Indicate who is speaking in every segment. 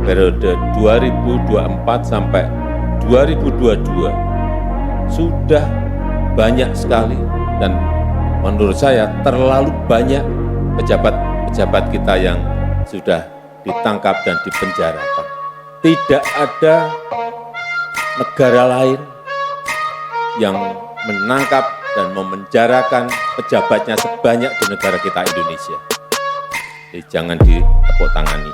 Speaker 1: periode 2024 sampai 2022 sudah banyak sekali dan menurut saya terlalu banyak pejabat-pejabat kita yang sudah ditangkap dan dipenjarakan. Tidak ada negara lain yang menangkap dan memenjarakan pejabatnya sebanyak di negara kita Indonesia. Jadi jangan ditepuk tangani.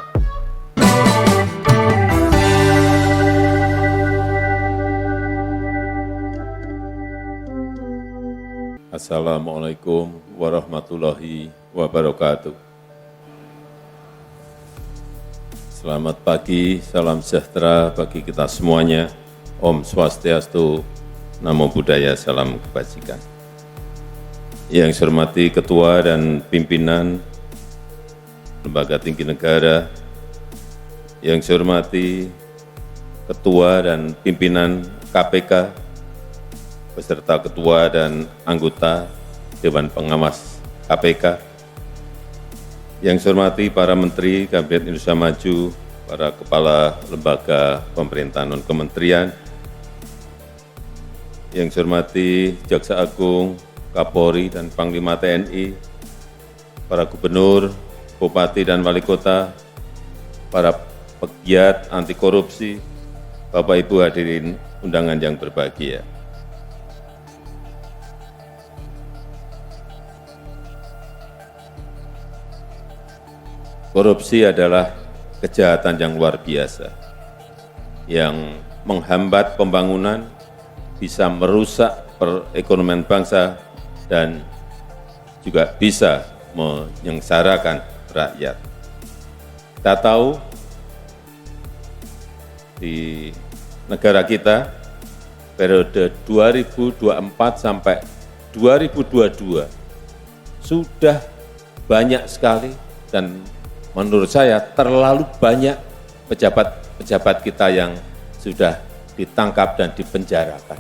Speaker 1: Assalamualaikum warahmatullahi wabarakatuh. Selamat pagi, salam sejahtera bagi kita semuanya. Om Swastiastu, Namo Buddhaya, salam kebajikan. Yang saya hormati Ketua dan Pimpinan Lembaga Tinggi Negara, yang saya hormati Ketua dan Pimpinan KPK, beserta Ketua dan anggota Dewan Pengawas KPK, yang saya hormati para Menteri Kabinet Indonesia Maju, para Kepala Lembaga Pemerintahan non-kementerian, yang saya hormati Jaksa Agung, Kapolri dan Panglima TNI, para Gubernur, Bupati dan Wali Kota, para pegiat anti korupsi, Bapak Ibu hadirin undangan yang berbahagia. Korupsi adalah kejahatan yang luar biasa, yang menghambat pembangunan, bisa merusak perekonomian bangsa, dan juga bisa menyengsarakan rakyat. Kita tahu di negara kita, periode 2024 sampai 2022 sudah banyak sekali dan menurut saya terlalu banyak pejabat-pejabat kita yang sudah ditangkap dan dipenjarakan.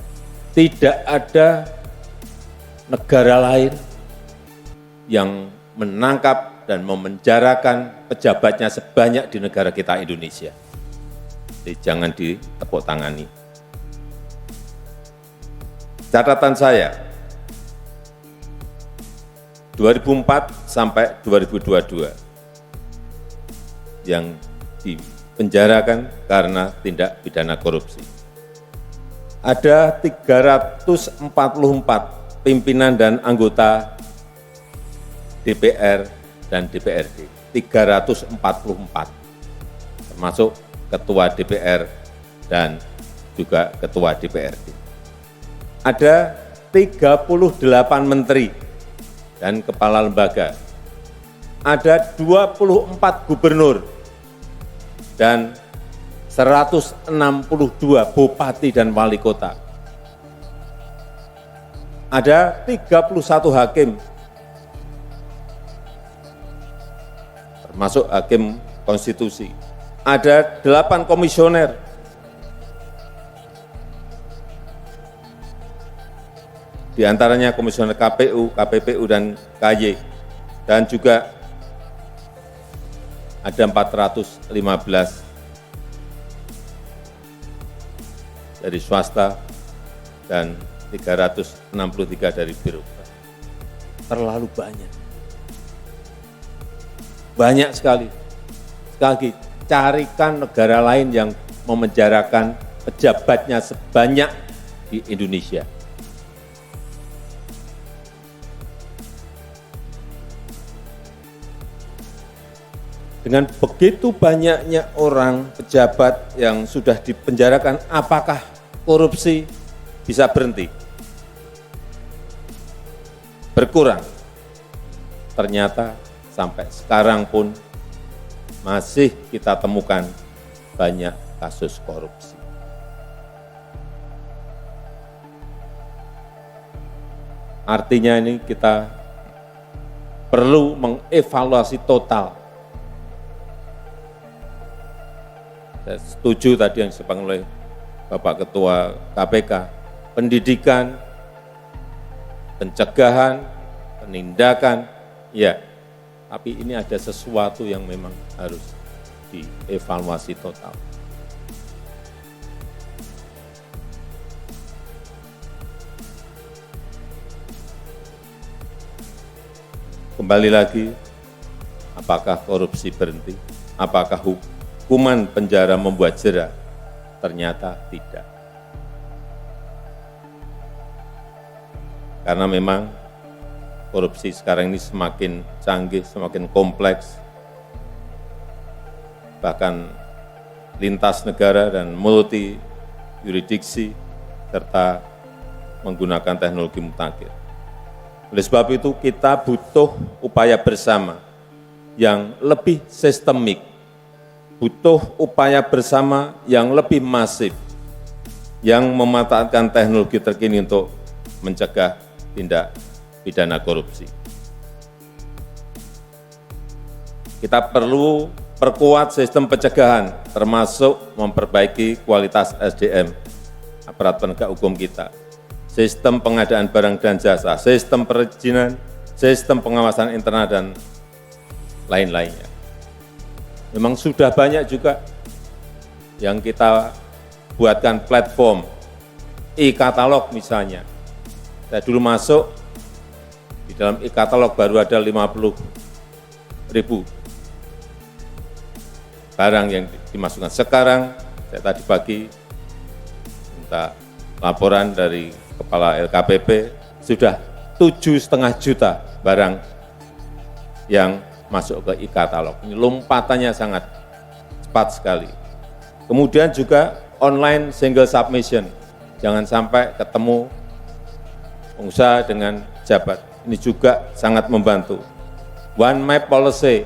Speaker 1: Tidak ada negara lain yang menangkap dan memenjarakan pejabatnya sebanyak di negara kita Indonesia. Jadi jangan ditepuk tangani. Catatan saya, 2004 sampai 2022, yang dipenjarakan karena tindak pidana korupsi. Ada 344 pimpinan dan anggota DPR dan DPRD, 344, termasuk Ketua DPR dan juga Ketua DPRD. Ada 38 menteri dan kepala lembaga, ada 24 gubernur dan 162 bupati dan wali kota. Ada 31 hakim, termasuk hakim konstitusi. Ada 8 komisioner. Di antaranya komisioner KPU, KPPU, dan KY. Dan juga ada 415 dari swasta dan 363 dari birokrat. Terlalu banyak. Banyak sekali. Sekali lagi, carikan negara lain yang memenjarakan pejabatnya sebanyak di Indonesia. Dengan begitu banyaknya orang pejabat yang sudah dipenjarakan, apakah korupsi bisa berhenti? Berkurang. Ternyata sampai sekarang pun masih kita temukan banyak kasus korupsi. Artinya ini kita perlu mengevaluasi total. Saya setuju tadi yang disampaikan oleh Bapak Ketua KPK, pendidikan, pencegahan, penindakan, ya, tapi ini ada sesuatu yang memang harus dievaluasi total. Kembali lagi, apakah korupsi berhenti? Apakah hukuman penjara membuat jera? Ternyata tidak. Karena memang korupsi sekarang ini semakin canggih, semakin kompleks, bahkan lintas negara dan multi yurisdiksi, serta menggunakan teknologi mutakhir. Oleh sebab itu kita butuh upaya bersama yang lebih sistemik, butuh upaya bersama yang lebih masif, yang memanfaatkan teknologi terkini untuk mencegah tindak pidana korupsi. Kita perlu perkuat sistem pencegahan, termasuk memperbaiki kualitas SDM, aparat penegak hukum kita, sistem pengadaan barang dan jasa, sistem perizinan, sistem pengawasan internal, dan lain-lainnya. Memang sudah banyak juga yang kita buatkan platform, e-katalog misalnya. Saya dulu masuk, di dalam e-katalog baru ada 50.000 barang yang dimasukkan. Sekarang, saya tadi pagi minta laporan dari Kepala LKPP, sudah 7,5 juta barang yang masuk ke e-katalog. Ini lompatannya sangat cepat sekali. Kemudian juga online single submission. Jangan sampai ketemu pengusaha dengan jabat. Ini juga sangat membantu. One Map Policy,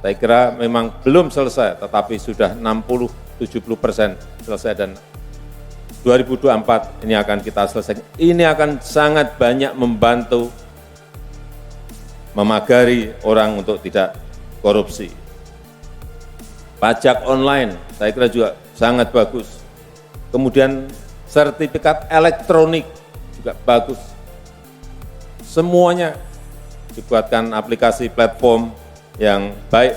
Speaker 1: saya kira memang belum selesai, tetapi sudah 60-70% selesai, dan 2024 ini akan kita selesaikan. Ini akan sangat banyak membantu memagari orang untuk tidak korupsi. Pajak online, saya kira juga sangat bagus. Kemudian sertifikat elektronik juga bagus. Semuanya dibuatkan aplikasi platform yang baik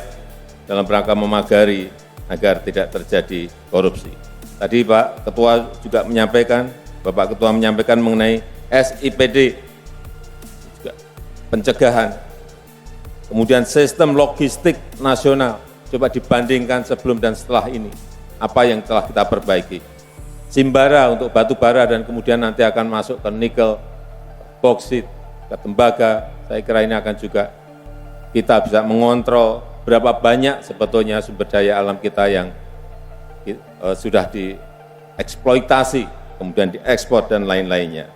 Speaker 1: dalam rangka memagari agar tidak terjadi korupsi. Tadi Pak Ketua juga menyampaikan, Bapak Ketua menyampaikan mengenai SIPD, juga pencegahan. Kemudian sistem logistik nasional, coba dibandingkan sebelum dan setelah ini, apa yang telah kita perbaiki. Simbara untuk batu bara dan kemudian nanti akan masuk ke nikel, boksit, ke tembaga, saya kira ini akan juga kita bisa mengontrol berapa banyak sebetulnya sumber daya alam kita yang sudah dieksploitasi, kemudian diekspor dan lain-lainnya.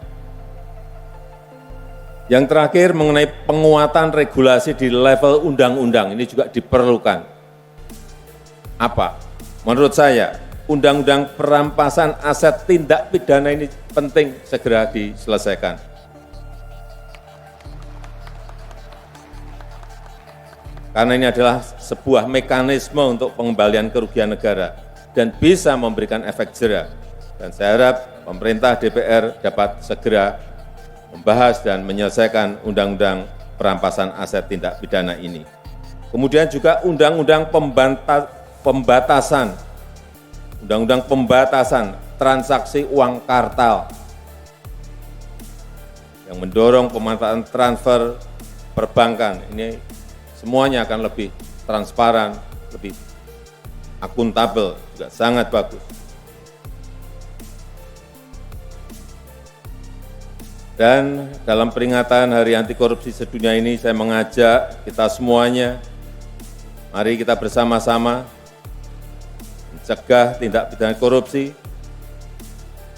Speaker 1: Yang terakhir mengenai penguatan regulasi di level undang-undang, ini juga diperlukan. Apa? Menurut saya, undang-undang perampasan aset tindak pidana ini penting segera diselesaikan. Karena ini adalah sebuah mekanisme untuk pengembalian kerugian negara dan bisa memberikan efek jera. Dan saya harap pemerintah DPR dapat segera membahas dan menyelesaikan undang-undang perampasan aset tindak pidana ini. Kemudian juga undang-undang pembatasan transaksi uang kartal yang mendorong pemanfaatan transfer perbankan. Ini semuanya akan lebih transparan, lebih akuntabel, juga sangat bagus. Dan dalam peringatan Hari Anti Korupsi Sedunia ini, saya mengajak kita semuanya, mari kita bersama-sama mencegah tindak pidana korupsi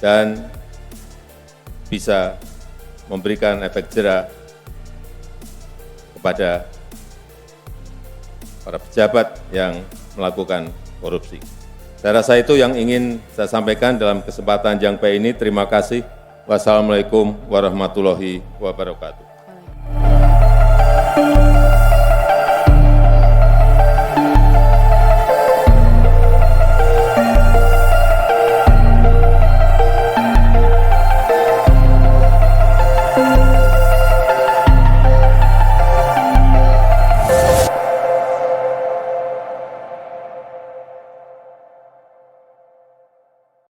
Speaker 1: dan bisa memberikan efek jera kepada para pejabat yang melakukan korupsi. Saya rasa itu yang ingin saya sampaikan dalam kesempatan yang baik ini. Terima kasih. Wassalamualaikum warahmatullahi wabarakatuh.